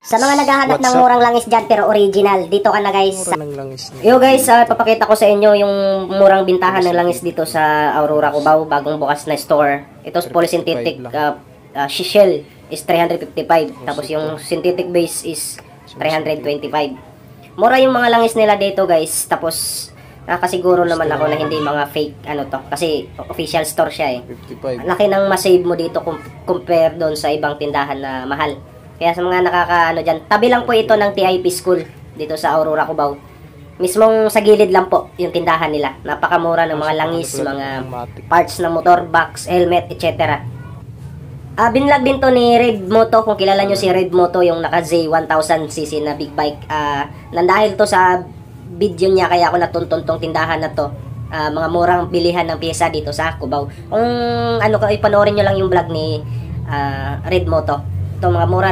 Sa mga naghahanap ng murang langis dyan pero original, dito ka na guys. Mura ng langis niya. Yo guys, papakita ko sa inyo yung murang bintahan ng langis dito sa Aurora Cubao, bagong bukas na store. Ito polysynthetic shell is 355, tapos yung synthetic base is 325. Mura yung mga langis nila dito guys, tapos nakasiguro naman ako na hindi mga fake ano to, kasi official store siya eh. 55. Laki ng masave mo dito compare doon sa ibang tindahan na mahal. Kaya sa mga nakakaano dyan, tabi lang po ito ng TIP School dito sa Aurora Cubao. Mismong sa gilid lang po yung tindahan nila. Napakamura ng mga langis, mga parts ng motor, box, helmet, etc. Binlog din to ni Red Moto, kung kilala nyo si Red Moto, yung naka Z1000cc na big bike. Nandahil to sa video niya kaya ako natuntun tong tindahan na to. Mga murang bilihan ng pyesa dito sa Cubao. Kung ano, ipanoorin nyo lang yung vlog ni Red Moto. Ito mga mura